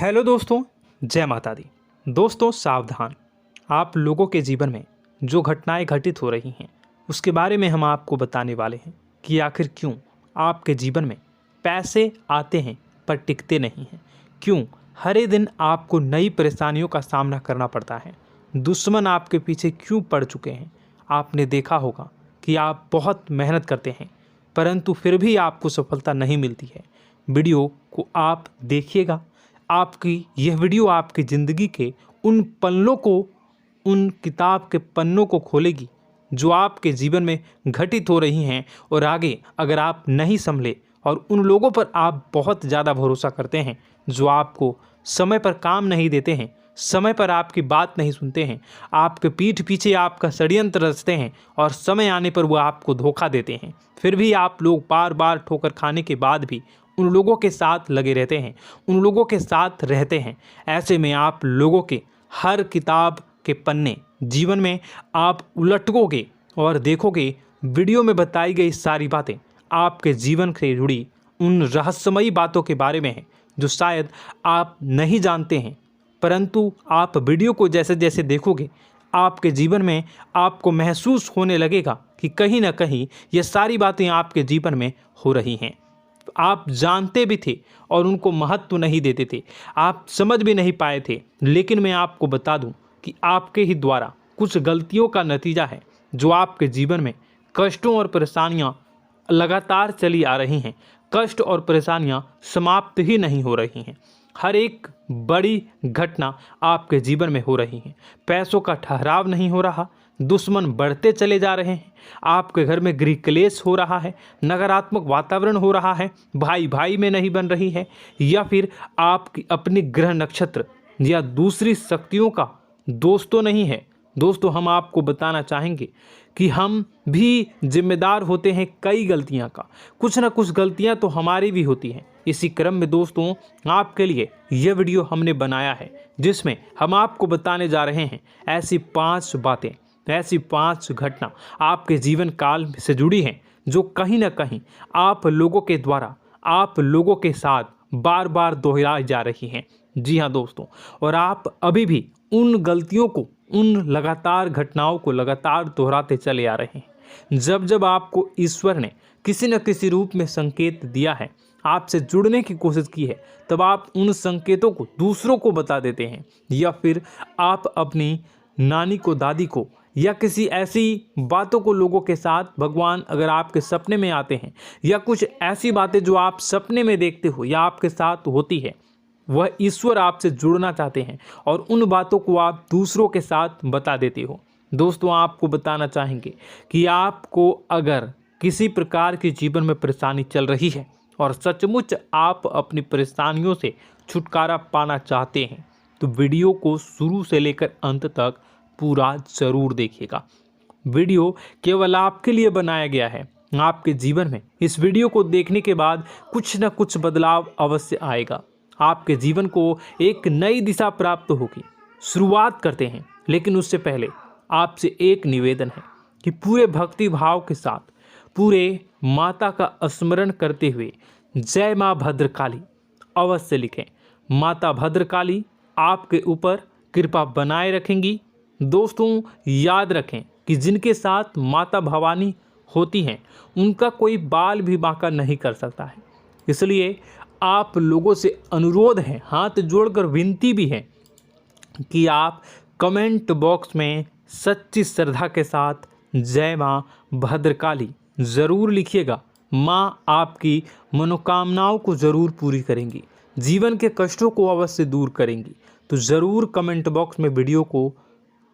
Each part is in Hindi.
हेलो दोस्तों, जय माता दी। दोस्तों सावधान, आप लोगों के जीवन में जो घटनाएं घटित हो रही हैं उसके बारे में हम आपको बताने वाले हैं कि आखिर क्यों आपके जीवन में पैसे आते हैं पर टिकते नहीं हैं। क्यों हर दिन आपको नई परेशानियों का सामना करना पड़ता है। दुश्मन आपके पीछे क्यों पड़ चुके हैं। आपने देखा होगा कि आप बहुत मेहनत करते हैं परंतु फिर भी आपको सफलता नहीं मिलती है। वीडियो को आप देखिएगा। आपकी यह वीडियो आपकी ज़िंदगी के उन पन्नों को, उन किताब के पन्नों को खोलेगी जो आपके जीवन में घटित हो रही हैं। और आगे अगर आप नहीं संभले और उन लोगों पर आप बहुत ज़्यादा भरोसा करते हैं जो आपको समय पर काम नहीं देते हैं, समय पर आपकी बात नहीं सुनते हैं, आपके पीठ पीछे आपका षड्यंत्र रचते हैं और समय आने पर वो आपको धोखा देते हैं, फिर भी आप लोग बार बार ठोकर खाने के बाद भी उन लोगों के साथ लगे रहते हैं, उन लोगों के साथ रहते हैं। ऐसे में आप लोगों के हर किताब के पन्ने जीवन में आप उलटोगे और देखोगे वीडियो में बताई गई सारी बातें आपके जीवन से जुड़ी उन रहस्यमयी बातों के बारे में हैं जो शायद आप नहीं जानते हैं। परंतु आप वीडियो को जैसे जैसे देखोगे आपके जीवन में आपको महसूस होने लगेगा कि कहीं ना कहीं ये सारी बातें आपके जीवन में हो रही हैं। आप जानते भी थे और उनको महत्व नहीं देते थे, आप समझ भी नहीं पाए थे। लेकिन मैं आपको बता दूं कि आपके ही द्वारा कुछ गलतियों का नतीजा है जो आपके जीवन में कष्टों और परेशानियां लगातार चली आ रही हैं। कष्ट और परेशानियां समाप्त ही नहीं हो रही हैं। हर एक बड़ी घटना आपके जीवन में हो रही है। पैसों का ठहराव नहीं हो रहा, दुश्मन बढ़ते चले जा रहे हैं, आपके घर में गृह क्लेश हो रहा है, नकारात्मक वातावरण हो रहा है, भाई भाई में नहीं बन रही है, या फिर आपकी अपनी ग्रह नक्षत्र या दूसरी शक्तियों का दोस्तों नहीं है। दोस्तों हम आपको बताना चाहेंगे कि हम भी जिम्मेदार होते हैं कई गलतियां का, कुछ ना कुछ गलतियां तो हमारी भी होती हैं। इसी क्रम में दोस्तों आपके लिए यह वीडियो हमने बनाया है जिसमें हम आपको बताने जा रहे हैं ऐसी 5 बातें, ऐसी 5 घटना आपके जीवन काल से जुड़ी हैं जो कहीं ना कहीं आप लोगों के द्वारा आप लोगों के साथ बार बार दोहराई जा रही हैं। जी हाँ दोस्तों, और आप अभी भी उन गलतियों को, उन लगातार घटनाओं को लगातार दोहराते चले आ रहे हैं। जब जब आपको ईश्वर ने किसी न किसी रूप में संकेत दिया है, आपसे जुड़ने की कोशिश की है, तब आप उन संकेतों को दूसरों को बता देते हैं, या फिर आप अपनी नानी को, दादी को, या किसी ऐसी बातों को लोगों के साथ, भगवान अगर आपके सपने में आते हैं या कुछ ऐसी बातें जो आप सपने में देखते हो या आपके साथ होती है, वह ईश्वर आपसे जुड़ना चाहते हैं और उन बातों को आप दूसरों के साथ बता देते हो। दोस्तों आपको बताना चाहेंगे कि आपको अगर किसी प्रकार की जीवन में परेशानी चल रही है और सचमुच आप अपनी परेशानियों से छुटकारा पाना चाहते हैं तो वीडियो को शुरू से लेकर अंत तक पूरा जरूर देखिएगा। वीडियो केवल आपके लिए बनाया गया है। आपके जीवन में इस वीडियो को देखने के बाद कुछ न कुछ बदलाव अवश्य आएगा। आपके जीवन को एक नई दिशा प्राप्त होगी। शुरुआत करते हैं, लेकिन उससे पहले आपसे एक निवेदन है कि पूरे भक्ति भाव के साथ पूरे माता का स्मरण करते हुए जय माँ भद्रकाली अवश्य लिखें। माता भद्रकाली आपके ऊपर कृपा बनाए रखेंगी। दोस्तों याद रखें कि जिनके साथ माता भवानी होती हैं उनका कोई बाल भी बांका नहीं कर सकता है। इसलिए आप लोगों से अनुरोध है, हाथ जोड़कर विनती भी है कि आप कमेंट बॉक्स में सच्ची श्रद्धा के साथ जय माँ भद्रकाली ज़रूर लिखिएगा। माँ आपकी मनोकामनाओं को ज़रूर पूरी करेंगी, जीवन के कष्टों को अवश्य दूर करेंगी। तो ज़रूर कमेंट बॉक्स में वीडियो को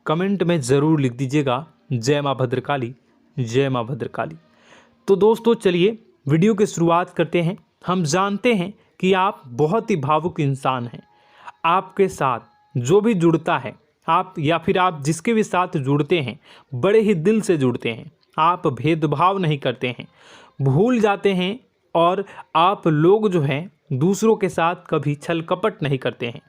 कमेंट में ज़रूर लिख दीजिएगा जय माँ भद्रकाली, जय माँ भद्रकाली। तो दोस्तों चलिए वीडियो की शुरुआत करते हैं। हम जानते हैं कि आप बहुत ही भावुक इंसान हैं। आपके साथ जो भी जुड़ता है, आप या फिर आप जिसके भी साथ जुड़ते हैं बड़े ही दिल से जुड़ते हैं। आप भेदभाव नहीं करते हैं, भूल जाते हैं, और आप लोग जो हैं दूसरों के साथ कभी छल कपट नहीं करते हैं।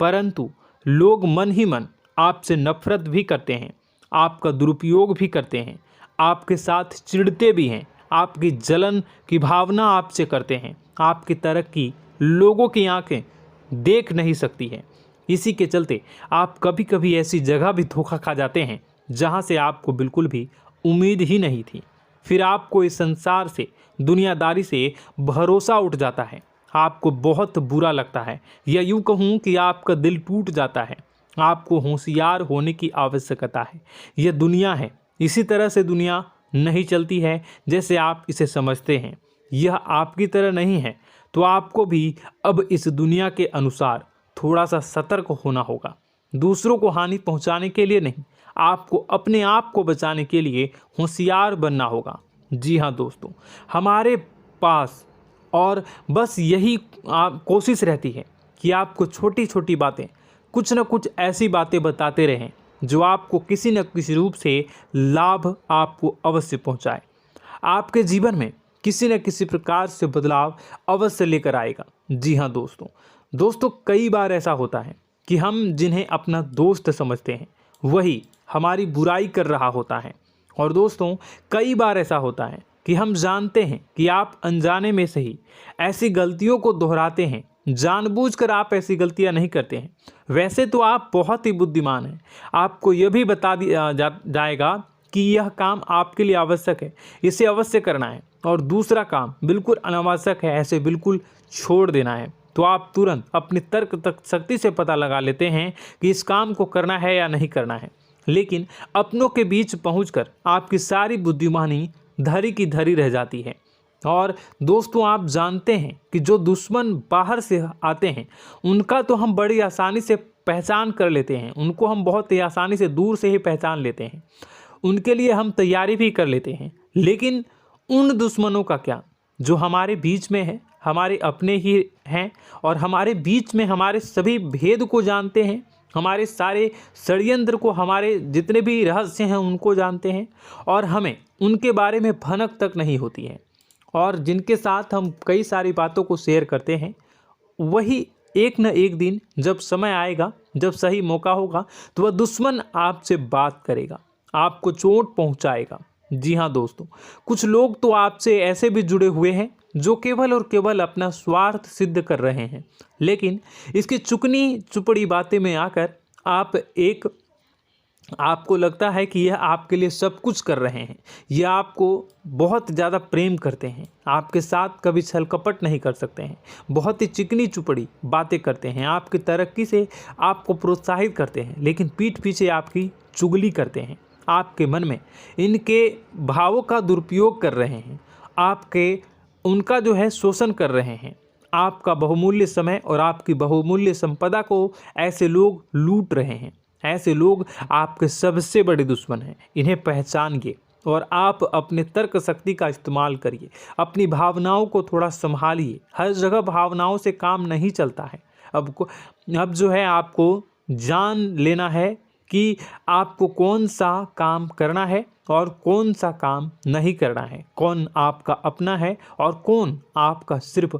परंतु लोग मन ही मन आपसे नफरत भी करते हैं, आपका दुरुपयोग भी करते हैं, आपके साथ चिढ़ते भी हैं, आपकी जलन की भावना आपसे करते हैं। आपकी तरक्की लोगों की आंखें देख नहीं सकती है। इसी के चलते आप कभी कभी ऐसी जगह भी धोखा खा जाते हैं जहां से आपको बिल्कुल भी उम्मीद ही नहीं थी। फिर आपको इस संसार से, दुनियादारी से भरोसा उठ जाता है। आपको बहुत बुरा लगता है, या यूं कहूं कि आपका दिल टूट जाता है। आपको होशियार होने की आवश्यकता है। यह दुनिया है, इसी तरह से दुनिया नहीं चलती है जैसे आप इसे समझते हैं। यह आपकी तरह नहीं है, तो आपको भी अब इस दुनिया के अनुसार थोड़ा सा सतर्क होना होगा। दूसरों को हानि पहुंचाने के लिए नहीं, आपको अपने आप को बचाने के लिए होशियार बनना होगा। जी हाँ दोस्तों, हमारे पास और बस यही कोशिश रहती है कि आपको छोटी छोटी बातें, कुछ न कुछ ऐसी बातें बताते रहें जो आपको किसी न किसी रूप से लाभ आपको अवश्य पहुंचाए, आपके जीवन में किसी न किसी प्रकार से बदलाव अवश्य लेकर आएगा। जी हाँ दोस्तों, कई बार ऐसा होता है कि हम जिन्हें अपना दोस्त समझते हैं वही हमारी बुराई कर रहा होता है। और दोस्तों, कई बार ऐसा होता है कि हम जानते हैं कि आप अनजाने में से ही ऐसी गलतियों को दोहराते हैं। जानबूझकर आप ऐसी गलतियां नहीं करते हैं। वैसे तो आप बहुत ही बुद्धिमान हैं। आपको यह भी बता दिया जाएगा कि यह काम आपके लिए आवश्यक है, इसे अवश्य करना है, और दूसरा काम बिल्कुल अनावश्यक है, ऐसे बिल्कुल छोड़ देना है। तो आप तुरंत अपनी तर्क शक्ति से पता लगा लेते हैं कि इस काम को करना है या नहीं करना है। लेकिन अपनों के बीच पहुंचकर आपकी सारी बुद्धिमानी धरी की धरी रह जाती है। और दोस्तों, आप जानते हैं कि जो दुश्मन बाहर से आते हैं उनका तो हम बड़ी आसानी से पहचान कर लेते हैं, उनको हम बहुत ही आसानी से दूर से ही पहचान लेते हैं, उनके लिए हम तैयारी भी कर लेते हैं। लेकिन उन दुश्मनों का क्या जो हमारे बीच में है, हमारे अपने ही हैं, और हमारे बीच में हमारे सभी भेद को जानते हैं, हमारे सारे षड्यंत्र को, हमारे जितने भी रहस्य हैं उनको जानते हैं, और हमें उनके बारे में भनक तक नहीं होती है, और जिनके साथ हम कई सारी बातों को शेयर करते हैं, वही एक न एक दिन जब समय आएगा, जब सही मौका होगा, तो वह दुश्मन आपसे बात करेगा, आपको चोट पहुंचाएगा। जी हाँ दोस्तों, कुछ लोग तो आपसे ऐसे भी जुड़े हुए हैं जो केवल और केवल अपना स्वार्थ सिद्ध कर रहे हैं। लेकिन इसकी चुकनी चुपड़ी बातें में आकर आपको लगता है कि यह आपके लिए सब कुछ कर रहे हैं, यह आपको बहुत ज़्यादा प्रेम करते हैं, आपके साथ कभी छल कपट नहीं कर सकते हैं, बहुत ही चिकनी चुपड़ी बातें करते हैं, आपकी तरक्की से आपको प्रोत्साहित करते हैं, लेकिन पीठ पीछे आपकी चुगली करते हैं, आपके मन में इनके भावों का दुरुपयोग कर रहे हैं, उनका जो है शोषण कर रहे हैं। आपका बहुमूल्य समय और आपकी बहुमूल्य संपदा को ऐसे लोग लूट रहे हैं। ऐसे लोग आपके सबसे बड़े दुश्मन हैं। इन्हें पहचानिए और आप अपने तर्क शक्ति का इस्तेमाल करिए। अपनी भावनाओं को थोड़ा संभालिए। हर जगह भावनाओं से काम नहीं चलता है। अब जो है आपको जान लेना है कि आपको कौन सा काम करना है और कौन सा काम नहीं करना है, कौन आपका अपना है और कौन आपका सिर्फ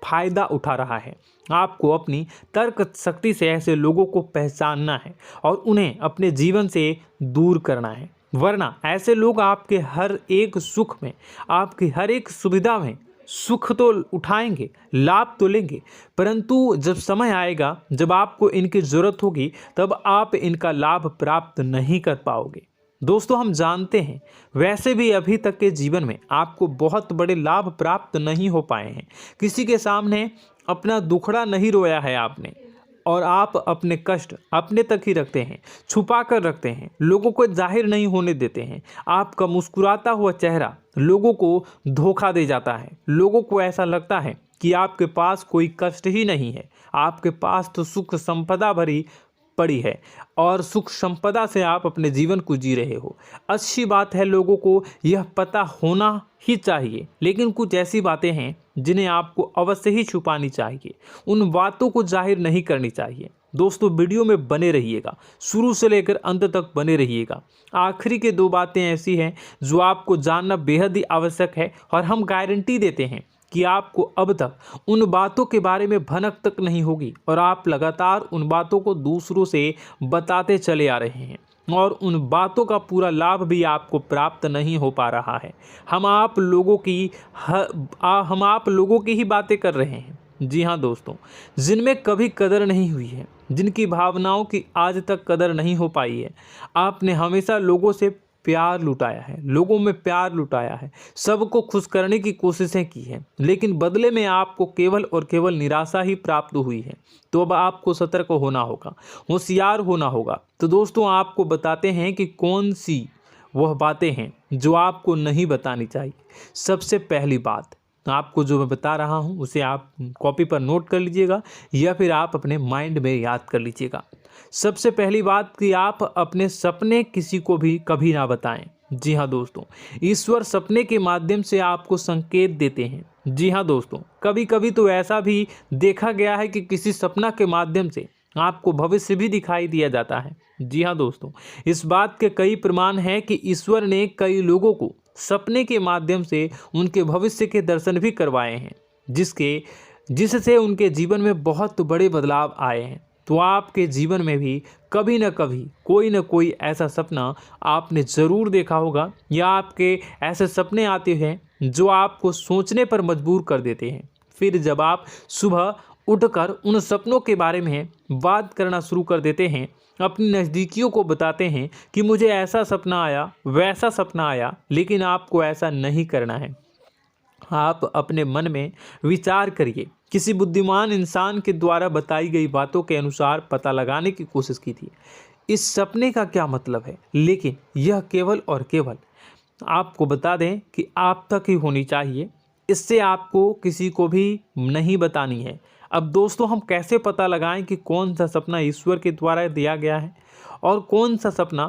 फायदा उठा रहा है। आपको अपनी तर्क शक्ति से ऐसे लोगों को पहचानना है और उन्हें अपने जीवन से दूर करना है, वरना ऐसे लोग आपके हर एक सुख में, आपकी हर एक सुविधा में सुख तो उठाएंगे, लाभ तो लेंगे, परंतु जब समय आएगा, जब आपको इनकी ज़रूरत होगी, तब आप इनका लाभ प्राप्त नहीं कर पाओगे। दोस्तों, हम जानते हैं वैसे भी अभी तक के जीवन में आपको बहुत बड़े लाभ प्राप्त नहीं हो पाए हैं। किसी के सामने अपना दुखड़ा नहीं रोया है आपने, और आप अपने कष्ट अपने तक ही रखते हैं, छुपा कर रखते हैं, लोगों को जाहिर नहीं होने देते हैं। आपका मुस्कुराता हुआ चेहरा लोगों को धोखा दे जाता है। लोगों को ऐसा लगता है कि आपके पास कोई कष्ट ही नहीं है, आपके पास तो सुख संपदा भरी पड़ी है और सुख संपदा से आप अपने जीवन को जी रहे हो। अच्छी बात है, लोगों को यह पता होना ही चाहिए, लेकिन कुछ ऐसी बातें हैं जिन्हें आपको अवश्य ही छुपानी चाहिए। उन बातों को जाहिर नहीं करनी चाहिए। दोस्तों, वीडियो में बने रहिएगा, शुरू से लेकर अंत तक बने रहिएगा। आखिरी के 2 बातें ऐसी हैं जो आपको जानना बेहद ही आवश्यक है, और हम गारंटी देते हैं कि आपको अब तक उन बातों के बारे में भनक तक नहीं होगी, और आप लगातार उन बातों को दूसरों से बताते चले आ रहे हैं, और उन बातों का पूरा लाभ भी आपको प्राप्त नहीं हो पा रहा है। हम आप लोगों की ही बातें कर रहे हैं, जी हाँ दोस्तों, जिनमें कभी कदर नहीं हुई है, जिनकी भावनाओं की आज तक कदर नहीं हो पाई है। आपने हमेशा लोगों से प्यार लुटाया है, लोगों में प्यार लुटाया है, सबको खुश करने की कोशिशें की है, लेकिन बदले में आपको केवल और केवल निराशा ही प्राप्त हुई है। तो अब आपको सतर्क होना होगा, होशियार होना होगा। तो दोस्तों आपको बताते हैं कि कौन सी वह बातें हैं जो आपको नहीं बतानी चाहिए। सबसे पहली बात आपको जो मैं बता रहा हूं उसे आप कॉपी पर नोट कर लीजिएगा या फिर आप अपने माइंड में याद कर लीजिएगा। सबसे पहली बात कि आप अपने सपने किसी को भी कभी ना बताएं। जी हाँ दोस्तों, ईश्वर सपने के माध्यम से आपको संकेत देते हैं। जी हाँ दोस्तों, कभी कभी तो ऐसा भी देखा गया है कि किसी सपना के माध्यम से आपको भविष्य भी दिखाई दिया जाता है। जी हाँ दोस्तों, इस बात के कई प्रमाण हैं कि ईश्वर ने कई लोगों को सपने के माध्यम से उनके भविष्य के दर्शन भी करवाए हैं, जिससे उनके जीवन में बहुत बड़े बदलाव आए हैं। तो आपके जीवन में भी कभी न कभी कोई न कोई ऐसा सपना आपने ज़रूर देखा होगा, या आपके ऐसे सपने आते हैं जो आपको सोचने पर मजबूर कर देते हैं। फिर जब आप सुबह उठकर उन सपनों के बारे में बात करना शुरू कर देते हैं, अपनी नज़दीकियों को बताते हैं कि मुझे ऐसा सपना आया, वैसा सपना आया, लेकिन आपको ऐसा नहीं करना है। आप अपने मन में विचार करिए। किसी बुद्धिमान इंसान के द्वारा बताई गई बातों के अनुसार पता लगाने की कोशिश की थी इस सपने का क्या मतलब है, लेकिन यह केवल और केवल आपको बता दें कि आप तक ही होनी चाहिए। इससे आपको किसी को भी नहीं बतानी है। अब दोस्तों हम कैसे पता लगाएं कि कौन सा सपना ईश्वर के द्वारा दिया गया है और कौन सा सपना?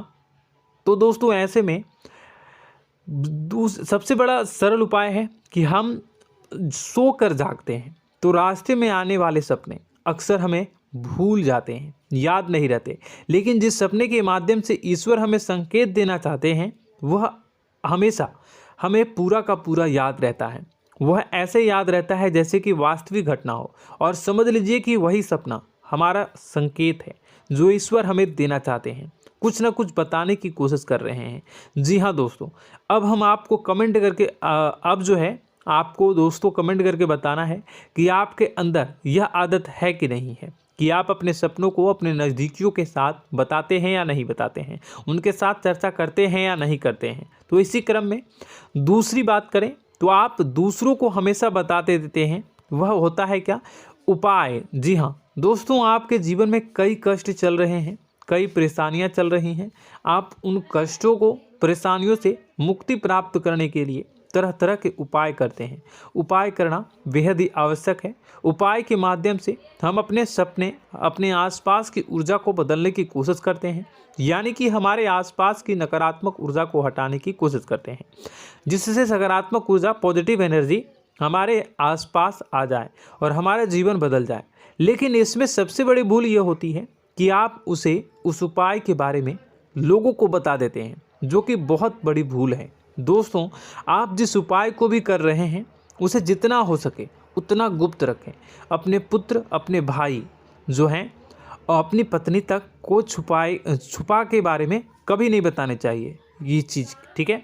तो दोस्तों ऐसे में सबसे बड़ा सरल उपाय है कि हम सोकर जागते हैं तो रास्ते में आने वाले सपने अक्सर हमें भूल जाते हैं, याद नहीं रहते। लेकिन जिस सपने के माध्यम से ईश्वर हमें संकेत देना चाहते हैं वह हमेशा हमें पूरा का पूरा याद रहता है। वह ऐसे याद रहता है जैसे कि वास्तविक घटना हो, और समझ लीजिए कि वही सपना हमारा संकेत है जो ईश्वर हमें देना चाहते हैं, कुछ ना कुछ बताने की कोशिश कर रहे हैं। जी हाँ दोस्तों, अब हम आपको कमेंट करके अब जो है आपको दोस्तों कमेंट करके बताना है कि आपके अंदर यह आदत है कि नहीं है कि आप अपने सपनों को अपने नज़दीकियों के साथ बताते हैं या नहीं बताते हैं, उनके साथ चर्चा करते हैं या नहीं करते हैं। तो इसी क्रम में दूसरी बात करें तो आप दूसरों को हमेशा बताते देते हैं, वह होता है क्या? उपाय। जी हाँ दोस्तों, आपके जीवन में कई कष्ट चल रहे हैं, कई परेशानियां चल रही हैं। आप उन कष्टों को, परेशानियों से मुक्ति प्राप्त करने के लिए तरह तरह के उपाय करते हैं। उपाय करना बेहद ही आवश्यक है। उपाय के माध्यम से हम अपने सपने, अपने आसपास की ऊर्जा को बदलने की कोशिश करते हैं, यानी कि हमारे आसपास की नकारात्मक ऊर्जा को हटाने की कोशिश करते हैं, जिससे सकारात्मक ऊर्जा, पॉजिटिव एनर्जी हमारे आसपास आ जाए और हमारा जीवन बदल जाए। लेकिन इसमें सबसे बड़ी भूल यह होती है कि आप उस उपाय के बारे में लोगों को बता देते हैं, जो कि बहुत बड़ी भूल है। दोस्तों आप जिस उपाय को भी कर रहे हैं उसे जितना हो सके उतना गुप्त रखें। अपने पुत्र, अपने भाई जो हैं और अपनी पत्नी तक को छुपा के बारे में कभी नहीं बताने चाहिए ये चीज़, ठीक है?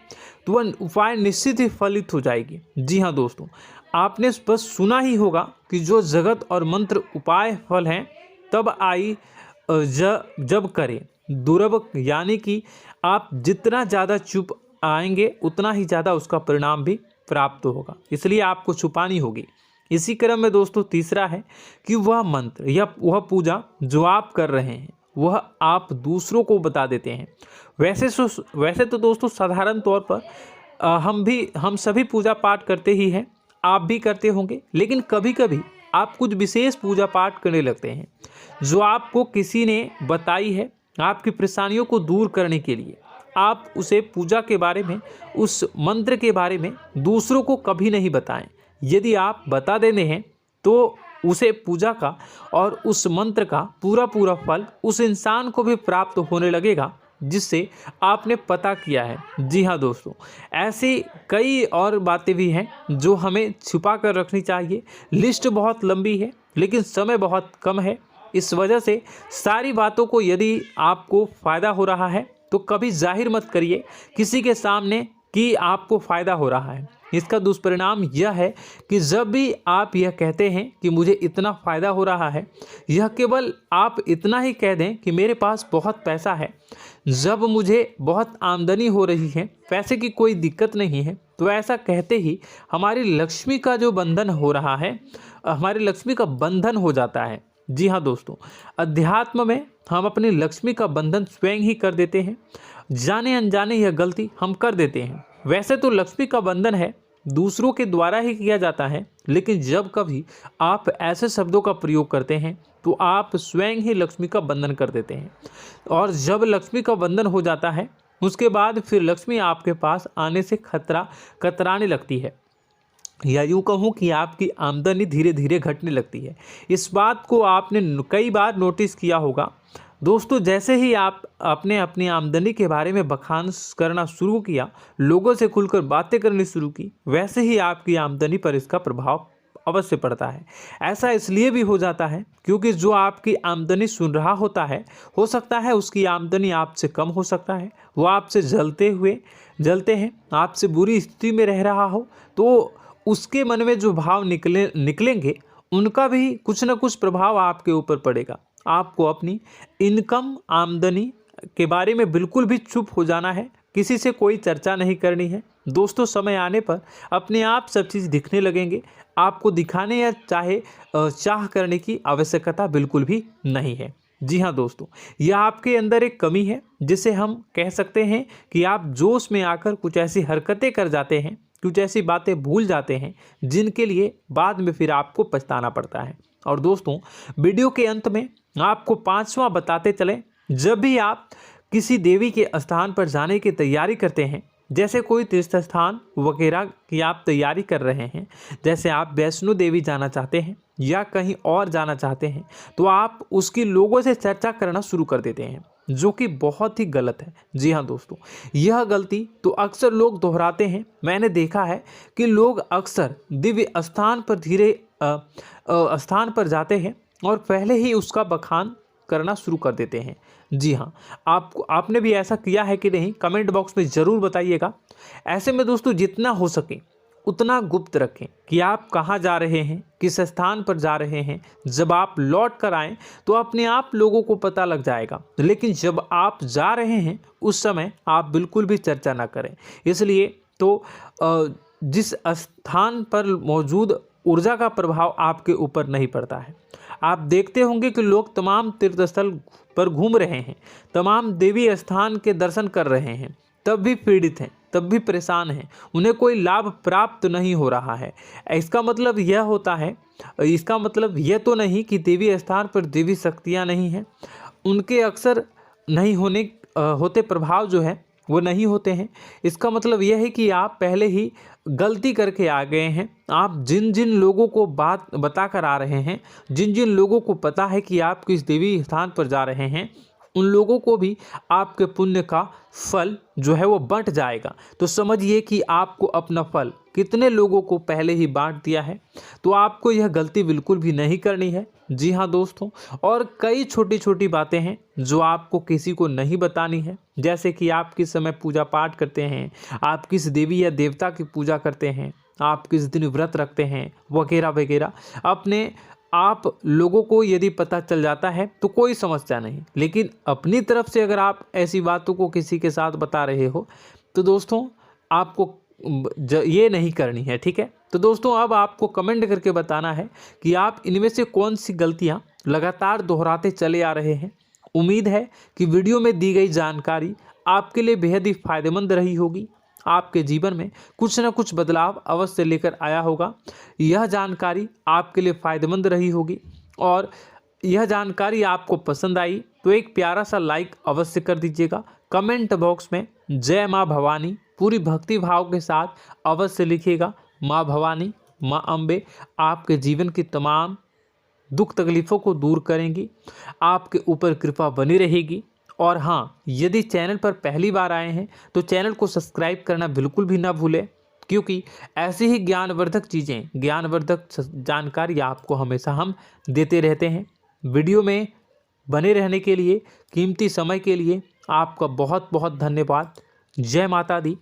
तो वह उपाय निश्चित ही फलित हो जाएगी। जी हाँ दोस्तों, आपने बस सुना ही होगा कि जो जगत और मंत्र उपाय फल हैं तब आई जब करें दुर्लभ, यानी कि आप जितना ज़्यादा चुप आएंगे उतना ही ज़्यादा उसका परिणाम भी प्राप्त होगा, इसलिए आपको छुपानी होगी। इसी क्रम में दोस्तों तीसरा है कि वह मंत्र या वह पूजा जो आप कर रहे हैं वह आप दूसरों को बता देते हैं। वैसे तो दोस्तों साधारण तौर पर हम सभी पूजा पाठ करते ही हैं, आप भी करते होंगे, लेकिन कभी कभी आप कुछ विशेष पूजा पाठ करने लगते हैं जो आपको किसी ने बताई है आपकी परेशानियों को दूर करने के लिए। आप उसे पूजा के बारे में, उस मंत्र के बारे में दूसरों को कभी नहीं बताएं। यदि आप बता देते हैं तो उसे पूजा का और उस मंत्र का पूरा फल उस इंसान को भी प्राप्त होने लगेगा जिससे आपने पता किया है। जी हाँ दोस्तों, ऐसी कई और बातें भी हैं जो हमें छुपा कर रखनी चाहिए। लिस्ट बहुत लंबी है लेकिन समय बहुत कम है, इस वजह से सारी बातों को यदि आपको फ़ायदा हो रहा है तो कभी जाहिर मत करिए किसी के सामने कि आपको फ़ायदा हो रहा है। इसका दुष्परिणाम यह है कि जब भी आप यह कहते हैं कि मुझे इतना फ़ायदा हो रहा है, यह केवल आप इतना ही कह दें कि मेरे पास बहुत पैसा है, जब मुझे बहुत आमदनी हो रही है, पैसे की कोई दिक्कत नहीं है, तो ऐसा कहते ही हमारी लक्ष्मी का जो बंधन हो रहा है, हमारी लक्ष्मी का बंधन हो जाता है। जी हाँ दोस्तों, अध्यात्म में हम अपनी लक्ष्मी का बंधन स्वयं ही कर देते हैं। जाने अनजाने यह गलती हम कर देते हैं। वैसे तो लक्ष्मी का बंधन है दूसरों के द्वारा ही किया जाता है, लेकिन जब कभी आप ऐसे शब्दों का प्रयोग करते हैं तो आप स्वयं ही लक्ष्मी का बंधन कर देते हैं। और जब लक्ष्मी का बंधन हो जाता है उसके बाद फिर लक्ष्मी आपके पास आने से कतराने लगती है, या यूँ कहूँ कि आपकी आमदनी धीरे धीरे घटने लगती है। इस बात को आपने कई बार नोटिस किया होगा दोस्तों। जैसे ही आप अपने अपनी आमदनी के बारे में बखान करना शुरू किया, लोगों से खुलकर बातें करनी शुरू की, वैसे ही आपकी आमदनी पर इसका प्रभाव अवश्य पड़ता है। ऐसा इसलिए भी हो जाता है क्योंकि जो आपकी आमदनी सुन रहा होता है, हो सकता है उसकी आमदनी आपसे कम हो सकता है, वो आपसे जलते हैं, आपसे बुरी स्थिति में रह रहा हो, तो उसके मन में जो भाव निकलेंगे उनका भी कुछ न कुछ प्रभाव आपके ऊपर पड़ेगा। आपको अपनी इनकम आमदनी के बारे में बिल्कुल भी चुप हो जाना है, किसी से कोई चर्चा नहीं करनी है दोस्तों। समय आने पर अपने आप सब चीज़ दिखने लगेंगे। आपको दिखाने या चाह करने की आवश्यकता बिल्कुल भी नहीं है। जी हाँ दोस्तों, यह आपके अंदर एक कमी है जिसे हम कह सकते हैं कि आप जोश में आकर कुछ ऐसी हरकतें कर जाते हैं, कुछ ऐसी बातें भूल जाते हैं जिनके लिए बाद में फिर आपको पछताना पड़ता है। और दोस्तों, वीडियो के अंत में आपको 5वां बताते चलें, जब भी आप किसी देवी के स्थान पर जाने की तैयारी करते हैं, जैसे कोई तीर्थ स्थान वगैरह की आप तैयारी कर रहे हैं, जैसे आप वैष्णो देवी जाना चाहते हैं या कहीं और जाना चाहते हैं, तो आप उसकी लोगों से चर्चा करना शुरू कर देते हैं, जो कि बहुत ही गलत है। जी हाँ दोस्तों, यह गलती तो अक्सर लोग दोहराते हैं। मैंने देखा है कि लोग अक्सर दिव्य स्थान पर जाते हैं और पहले ही उसका बखान करना शुरू कर देते हैं। जी हाँ, आपने भी ऐसा किया है कि नहीं, कमेंट बॉक्स में ज़रूर बताइएगा। ऐसे में दोस्तों, जितना हो सके उतना गुप्त रखें कि आप कहाँ जा रहे हैं, किस स्थान पर जा रहे हैं। जब आप लौट कर आएँ तो अपने आप लोगों को पता लग जाएगा, लेकिन जब आप जा रहे हैं उस समय आप बिल्कुल भी चर्चा ना करें। इसलिए तो जिस स्थान पर मौजूद ऊर्जा का प्रभाव आपके ऊपर नहीं पड़ता है। आप देखते होंगे कि लोग तमाम तीर्थ स्थल पर घूम रहे हैं, तमाम देवी स्थान के दर्शन कर रहे हैं, तब भी पीड़ित हैं, तब भी परेशान हैं, उन्हें कोई लाभ प्राप्त नहीं हो रहा है। इसका मतलब यह तो नहीं कि देवी स्थान पर देवी शक्तियाँ नहीं हैं, उनके अक्सर नहीं होते प्रभाव जो है वो नहीं होते हैं। इसका मतलब यह है कि आप पहले ही गलती करके आ गए हैं। आप जिन जिन लोगों को बात बता कर आ रहे हैं, जिन जिन लोगों को पता है कि आप किस देवी स्थान पर जा रहे हैं, उन लोगों को भी आपके पुण्य का फल जो है वो बंट जाएगा। तो समझिए कि आपको अपना फल कितने लोगों को पहले ही बांट दिया है। तो आपको यह गलती बिल्कुल भी नहीं करनी है। जी हाँ दोस्तों, और कई छोटी छोटी बातें हैं जो आपको किसी को नहीं बतानी है, जैसे कि आप किस समय पूजा पाठ करते हैं, आप किस देवी या देवता की पूजा करते हैं, आप किस दिन व्रत रखते हैं, वगैरह वगैरह। अपने आप लोगों को यदि पता चल जाता है तो कोई समस्या नहीं, लेकिन अपनी तरफ से अगर आप ऐसी बातों को किसी के साथ बता रहे हो तो दोस्तों आपको ये नहीं करनी है, ठीक है। तो दोस्तों, अब आपको कमेंट करके बताना है कि आप इनमें से कौन सी गलतियां लगातार दोहराते चले आ रहे हैं। उम्मीद है कि वीडियो में दी गई जानकारी आपके लिए बेहद ही फायदेमंद रही होगी, आपके जीवन में कुछ न कुछ बदलाव अवश्य लेकर आया होगा। यह जानकारी आपके लिए फ़ायदेमंद रही होगी और यह जानकारी आपको पसंद आई तो एक प्यारा सा लाइक अवश्य कर दीजिएगा। कमेंट बॉक्स में जय माँ भवानी पूरी भक्ति भाव के साथ अवश्य लिखिएगा। माँ भवानी, माँ अम्बे आपके जीवन की तमाम दुख तकलीफ़ों को दूर करेंगी, आपके ऊपर कृपा बनी रहेगी। और हाँ, यदि चैनल पर पहली बार आए हैं तो चैनल को सब्सक्राइब करना बिल्कुल भी ना भूलें, क्योंकि ऐसी ही ज्ञानवर्धक चीज़ें, ज्ञानवर्धक जानकारी आपको हमेशा हम देते रहते हैं। वीडियो में बने रहने के लिए, कीमती समय के लिए आपका बहुत बहुत धन्यवाद। जय माता दी।